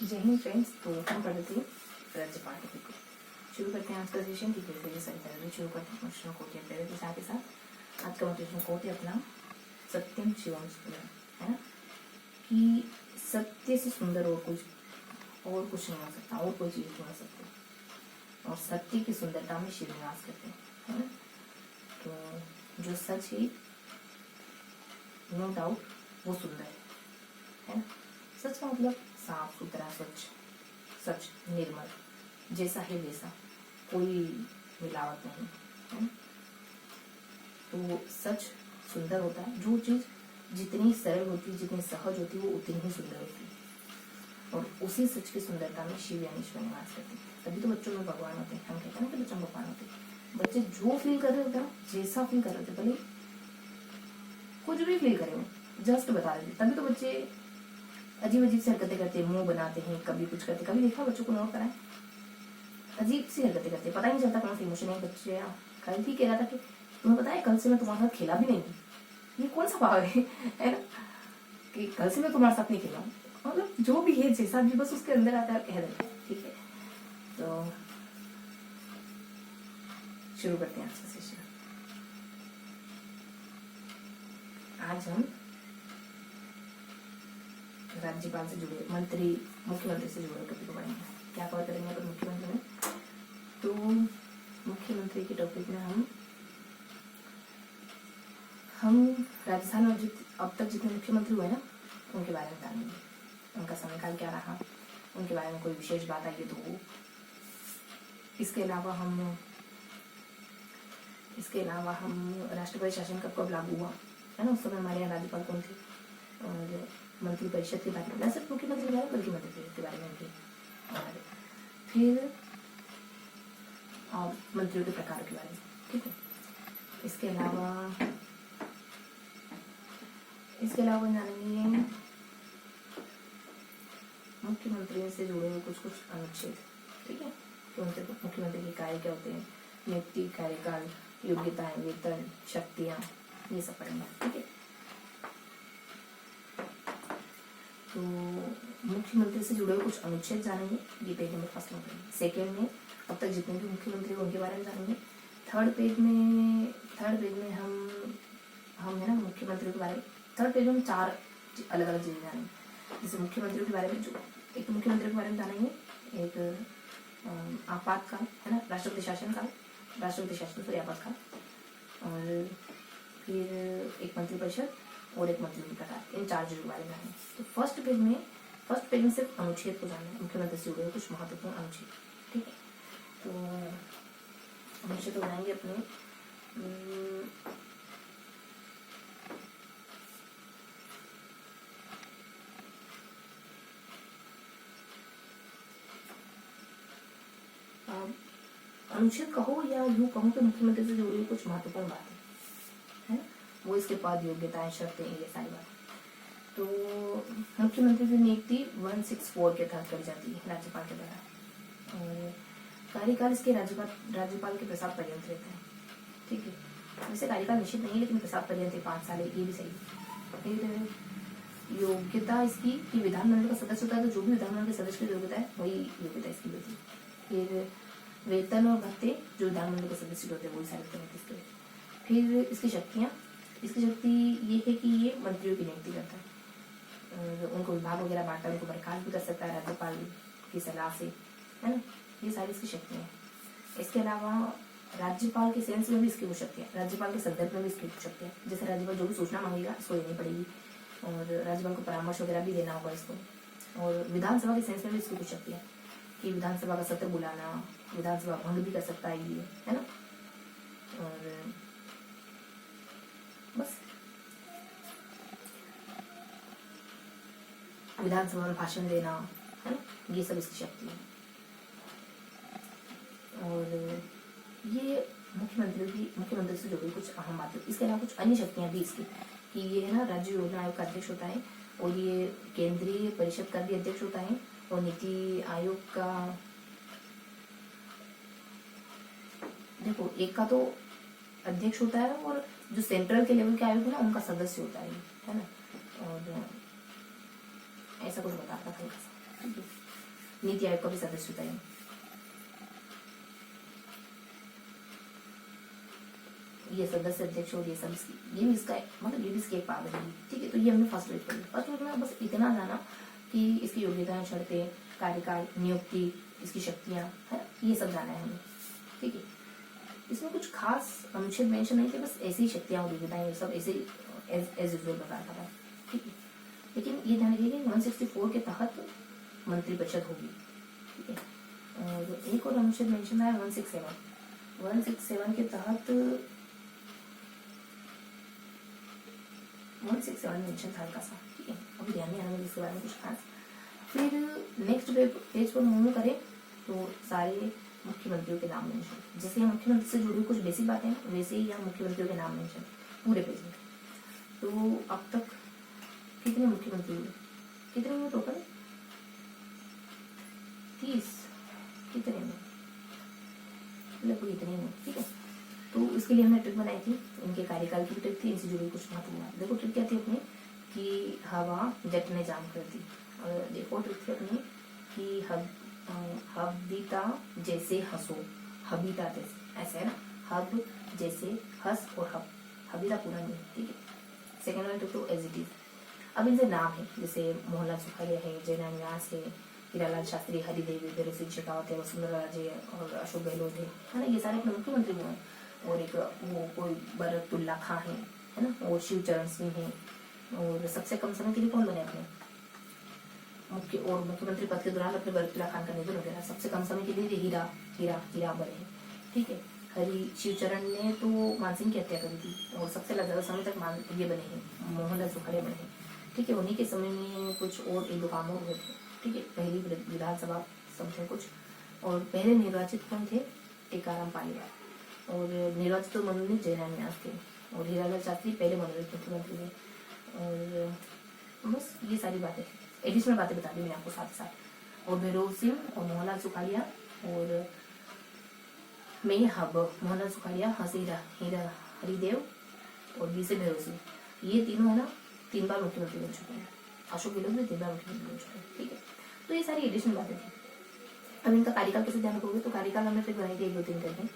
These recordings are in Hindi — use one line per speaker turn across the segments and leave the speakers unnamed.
जय हिंद फ्रेंड्स। तो हम पढ़ रहे थे राज्यपाल टॉपिक को। शुरू करते हैं आज का सेशन की फिर सारी तैयारी शुरू करते हैं मोटिवेशनल कोट या प्रेरणा के साथ ही साथ आज का मोटिवेशनल कोट है अपना सत्यम शिवम सुंदर, है ना, कि सत्य से सुंदर और कुछ नहीं हो सकता, और कोई चीज़ नहीं हो सकती, और सत्य की सुंदरता में शिव निवास करते हैं, है ना। तो जो सच है नो डाउट वो सुंदर है ना। सच का मतलब साफ सुथरा, स्वच्छ, सच, निर्मल, जैसा है वैसा, कोई मिलावट नहीं, है ना। तो सच सुंदर होता है। जो चीज जितनी सरल होती है, जितनी सहज होती है, वो उतनी ही सुंदर होती है। और उसी सच की सुंदरता में शिव यानी ईश्वर निवास करते हैं। तभी तो बच्चों में भगवान होते हैं। हम कहते हैं ना कि बच्चों में भगवान होते हैं। बच्चे जो फील कर रहे होते हैं, जैसा फील कर रहे होते, भले कुछ भी फील करे हो, जस्ट बता देते। तभी तो बच्चे अजीब अजीब सी हरकतें करते हैं, मुंह बनाते हैं, कभी कुछ करते। कभी देखा बच्चों को नोट कराएं, अजीब सी हरकतें करते हैं, पता ही नहीं चलता कौन सा इमोशन है। बच्चे कल भी कह रहा था कि तुम्हें पता है कल से मैं तुम्हारे साथ खेला भी नहीं। ये कौन सा भाव है ना, कि कल से मैं तुम्हारे साथ नहीं खेला। मतलब जो भी है, जैसा भी बस उसके अंदर आता है, कह देते, ठीक है। तो शुरू करते हैं आज का सेशन। आज हम राज्यपाल से जुड़े, मुख्यमंत्री से जुड़े टॉपिक को पढ़ेंगे। क्या कवर करेंगे पर मुख्यमंत्री में, तो मुख्यमंत्री के टॉपिक में हम राजस्थान में अब तक जितने मुख्यमंत्री हुए ना, उनके बारे में जानेंगे। उनका समयकाल क्या रहा, उनके बारे में कोई विशेष बात आई तो वो। इसके अलावा हम राष्ट्रपति शासन कब लागू हुआ, है ना, उस समय हमारे यहाँ राज्यपाल कौन थे, और मंत्री परिषद के बारे में, सिर्फ मुख्यमंत्री के बारे में बल्कि मंत्री परिषद के बारे में उनके, और फिर मंत्रियों के प्रकार के बारे में, ठीक है। इसके अलावा जानेंगे मुख्यमंत्री से जुड़े हुए कुछ अनुच्छेद, ठीक है। तो उनसे मुख्यमंत्री के कार्य क्या होते हैं, नियुक्ति, कार्यकाल, योग्यताएं, वेतन, शक्तियां, ये सब पढ़ेंगे, ठीक है। तो मुख्यमंत्री से जुड़े हुए कुछ अनुच्छेद जानेंगे, ये पेज नंबर फर्स्ट में पढ़ेंगे। सेकेंड में अब तक जितने भी मुख्यमंत्री उनके बारे में जानेंगे। थर्ड पेज में हम है ना मुख्यमंत्री के बारे में, थर्ड पेज में हम 4 अलग अलग चीजें जानेंगे। जैसे मुख्यमंत्री के बारे में, जो एक मुख्यमंत्री के बारे में जानेंगे, एक आपातकाल, है ना, राष्ट्रपति शासन सॉरी आपातकाल, और फिर एक मंत्री परिषद और एक मंत्री के प्रकार, इन 4 चीजों के बारे में जानेंगे। तो फर्स्ट पेज में सिर्फ अनुच्छेद को जानना है, मुख्यमंत्री से जुड़े कुछ महत्वपूर्ण अनुच्छेद, ठीक है। तो अनुच्छेद हो जाएंगे अपने अनुच्छेद कहो या यूं कहूं कि मुख्यमंत्री से जुड़ी हुई कुछ महत्वपूर्ण बातें, है ना, वो इसके पद, योग्यताएं, शर्तें, ये सारी बातें। तो मुख्यमंत्री की नियुक्ति 164 के तहत करी जाती है राज्यपाल के द्वारा, और कार्यकाल इसके राज्यपाल के प्रसाद पर्यंत रहता है, ठीक है। वैसे कार्यकाल निश्चित नहीं है, लेकिन प्रसाद पर्यंत 5 साल है, ये भी सही है। फिर योग्यता इसकी कि विधानमंडल का सदस्य होता है, तो जो भी विधानमंडल के सदस्य की योग्यता है वही योग्यता इसकी होती है। फिर वेतन और भत्ते जो विधानमंडल के सदस्य होते हैं वही सारे होते हैं इसके। फिर इसकी शक्ति ये है कि ये मंत्रियों की नियुक्ति करता है, उनको विभाग वगैरह बांटता है, उनको बर्खास्त भी कर सकता है राज्यपाल की सलाह से, है ना, ये सारी इसकी शक्तियाँ हैं। इसके अलावा राज्यपाल के सेंस में भी इसकी कुछ शक्तियाँ, राज्यपाल के संदर्भ में भी इसकी कुछ शक्तियाँ, जैसे राज्यपाल जो भी सूचना मांगेगा इसको देनी पड़ेगी, और राज्यपाल को परामर्श वगैरह भी देना होगा इसको। और विधानसभा के सेंस में भी इसकी कुछ शक्तियाँ, कि विधानसभा का सत्र बुलाना, विधानसभा भंग भी कर सकता है ये, है ना, और बस विधानसभा में भाषण देना, है ना, ये सब इसकी शक्ति है। और ये मुख्यमंत्री से जुड़ी कुछ अहम बातें। इसके अलावा कुछ अन्य शक्तियां भी इसकी, कि ये है ना राज्य योजना आयोग का अध्यक्ष होता है, और ये केंद्रीय परिषद का भी अध्यक्ष होता है, और नीति आयोग का, देखो एक का तो अध्यक्ष होता है, और जो सेंट्रल के लेवल के आयोग है ना उनका सदस्य होता है ना, और ऐसा कुछ बता रहा था। नीति आयोग का भी सदस्य होता है। ये सदस्य अध्यक्ष और ये सब ये भी इसका मतलब ये भी इसकी एक पावर है। ठीक है, तो ये हमने फर्स्ट वीक पढ़ी। फर्स्ट वीक में बस इतना जाना कि इसकी योग्यताएं, शर्तें, कार्यकाल, नियुक्ति, इसकी शक्तियां है, ये सब जाना है हमें। ठीक है, इसमें कुछ खास अनुच्छेद मेंशन नहीं थे, बस ऐसी शक्तियां और योग्यताएं सब ऐसे एज यूजुअल प्रकार का था। ठीक है, लेकिन ये ध्यान रखिए 164 के तहत मंत्रिपरिषद होगी। ठीक है, और एक और अनुच्छेद मेंशन है 167 के तहत 167 मेंशन था हल्का सा। ठीक है, अभी ध्यान नहीं आ रहा इसके बारे में कुछ खास। फिर नेक्स्ट पेज पर मूव करें तो सारे मुख्यमंत्रियों के नाम मेंशन, जैसे यहाँ मुख्यमंत्री से जुड़ी कुछ बेसिक बातें हैं वैसे ही यहाँ मुख्यमंत्रियों के नाम मेंशन पूरे पेज में। तो अब तक कितने मुख्यमंत्री हुए, कितने हुए टोटल? 30 कितने में लगभग इतने में। ठीक है, तो इसके लिए हमने ट्रिक बनाई थी, इनके कार्यकाल की ट्रिक थी, इनसे जुड़ी कुछ महत्वपूर्ण। देखो ट्रिक क्या थी अपनी कि हवा जट ने जाम कर दी। और देखो ट्रिक थी अपनी कि हबीता जैसे हंसो, हबीता जैसे ऐसे है ना, हब जैसे हंस और हबीता पूरा नहीं। ठीक है, सेकेंड वाला ट्रिक तो एज इट इज। अब इनसे नाम है जैसे मोहनलाल सुखाड़िया है, जयनारायण व्यास है, हीरालाल शास्त्री, हरिदेव, भैरव सिंह शेखावत है, वसुंधरा राजे और अशोक गहलोत है ना, ये सारे अपने मुख्यमंत्री हुए हैं। और एक वो कोई बरतुल्ला खां है ना, और शिवचरण सिंह है। और सबसे कम समय के लिए कौन बने अपने मुख्यमंत्री पद के दौरान अपने बरतुल्ला खान का निधन हो गया। सबसे कम समय के लिए हीरा बने हैं। ठीक है, शिवचरण ने तो मानसिंह की हत्या करी थी और सबसे ज्यादा समय तक ये बने हैं मोहनलाल सुखाड़िया बने हैं। ठीक है, उन्हीं के समय में कुछ और एक दो काम और हुए थे। ठीक है, पहली विधानसभा समझे कुछ। और पहले निर्वाचित कौन थे? टीकाराम पालीवाल। और निर्वाचित तो मनोनीत जयनारायण व्यास थे। और हीरालाल शास्त्री पहले मनोनीत मुख्यमंत्री थे। और बस ये सारी बातें थी, एडिशनल बातें बता दी मैंने आपको साथ साथ। और भैरव सिंह और मोहनलाल सुखाड़िया और मैं हब मोहनलाल सुखाड़िया, हरिदेव और बी से भैरव सिंह, ये तीनों है ना 3 बार मुख्यमंत्री बन चुके हैं। अशोक गहलोत भी 3 बार मुख्यमंत्री बन चुके हैं। ठीक है, तो ये सारी एडिशनल बातें थी। अब इनका कार्यकाल कैसे ध्यान रखोगे? तो कार्यकाल हमने फिर बनाई थी 1 2 3 करके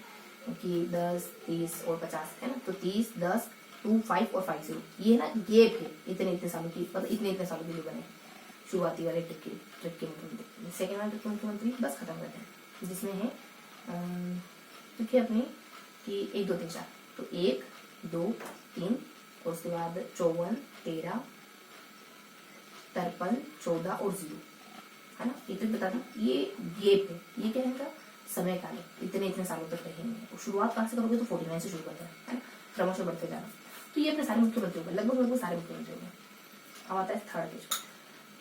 कि 10, 30 और 50 है ना। तो 30, 10, 2, 5 और 5 0 ये ना गैप है इतने सालों की, मतलब इतने सालों के लिए बने शुरुआती वाले ट्रिक के मुख्यमंत्री। सेकेंड वाले ट्रिक के मुख्यमंत्री बस खत्म करते हैं, जिसमें है ट्रिक है अपनी कि 1 2 3 4। तो 1 2 3 और उसके बाद 54, 13, 53, 14 और 0 है ना। ये ट्रिक बता दूं, ये गैप है, ये क्या है समय काल है, इतने सालों तक रहेंगे। तो शुरुआत कहाँ से करोगे? तो 49 से शुरू करते हैं ना, क्रमशः बढ़ते जाना। तो ये अपने सारे मुख्यमंत्री हो गए, लगभग सारे मुख्यमंत्री हो गए। अब आता है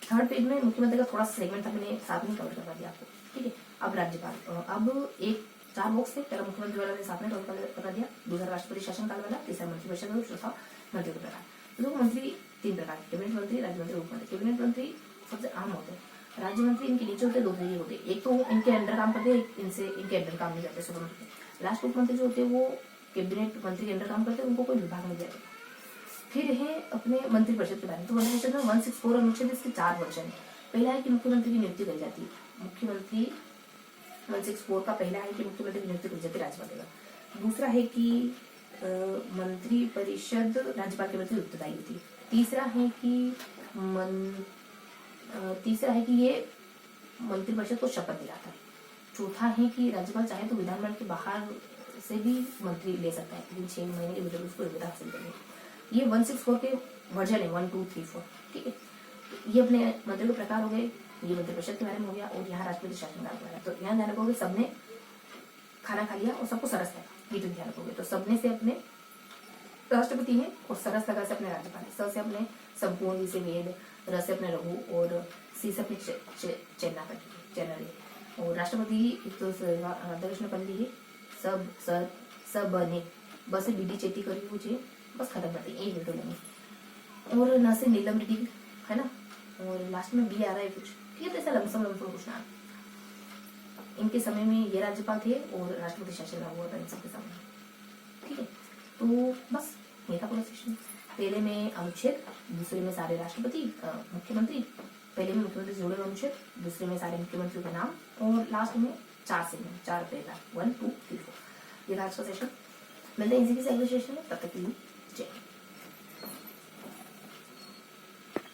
थर्ड पेज में मुख्यमंत्री का थोड़ा सेगमेंट था, मैंने साथ में कवर करवा दिया आपको। ठीक है, अब राज्यपाल। अब एक 4 बॉक्स थे, पहला मुख्यमंत्री वाला साथ में कवर बता दिया, दूसरा राष्ट्रपति शासनकाल वाला, तीसरा मंत्रिपरिषद और चौथा मंत्री के प्रकार। तो मंत्री 3 प्रकार के, कैबिनेट मंत्री, राज्य मंत्री, उप मंत्री। कैबिनेट मंत्री सबसे आम होते हैं, राज्य मंत्री इनके नीचे होते हैं, 2 तरीके होते हैं, एक तो इनके अंडर काम करते हैं, इनसे इनके अंडर काम नहीं करते, स्वतंत्र। लास्ट उप मंत्री जो होते हैं वो कैबिनेट मंत्री के अंडर काम करते हैं, उनको कोई विभाग नहीं दिया जाता। फिर है अपने मंत्रिपरिषद के बारे में। तो मंत्रिपरिषद में 164 अनुच्छेद, इसके 4 वर्जन है। पहला है कि मुख्यमंत्री की नियुक्ति करी जाती है, मुख्यमंत्री 164 का पहला है कि मुख्यमंत्री की नियुक्ति करी जाती है राज्यपाल देगा। दूसरा है कि मंत्रिपरिषद राज्यपाल के प्रति उत्तरदायी होती है। तीसरा है कि ये मंत्रिपरिषद को शपथ दिलाता है। चौथा है कि राज्यपाल चाहे तो विधानमंडल के बाहर से भी मंत्री ले सकता है, लेकिन 6 महीने के भीतर उसको योग्यता हासिल करनी है। ये 164 के वर्जन है, 1 2 3 4। ठीक है, तो ये अपने मंत्री के प्रकार हो गए, ये मंत्रिपरिषद के बारे में हो गया, और यहाँ राष्ट्रपति शासनकाल हो गया। तो यहाँ ध्यान रखोगे सबने खाना खा लिया और सबको सरस लगा, ये तो ध्यान रखोगे। तो सबने से अपने राष्ट्रपति है और सरस लगा से अपने राज्यपाल है, स से अपने संपूर्ण, से वेद, र से अपने रघु और सी से अपने चेन्ना। और राष्ट्रपति एक तो राधाकृष्ण पंडित है, सब बने बस बीडी चेट्टी करी मुझे बस खत्म करते हैं, 1 मिनट लेंगे। और न से नीलम रेड्डी है ना, और लास्ट में बी आ रहा है कुछ। ठीक है, तो ऐसा लमसम कुछ ना। इनके समय में ये राज्यपाल थे और राष्ट्रपति शासन लागू हुआ था इन सबके सामने। ठीक है, तो बस ये था पूरा सेशन। पहले में अनुच्छेद, दूसरे में सारे राष्ट्रपति मुख्यमंत्री, पहले में मुख्यमंत्री से जुड़े अनुच्छेद, दूसरे में सारे मुख्यमंत्रियों का नाम और लास्ट में 4 सेगमेंट, 4 पहला 1 2 3 4। ये था आज का सेशन। मिलते हैं इसी के अगले सेशन में, तब तक के लिए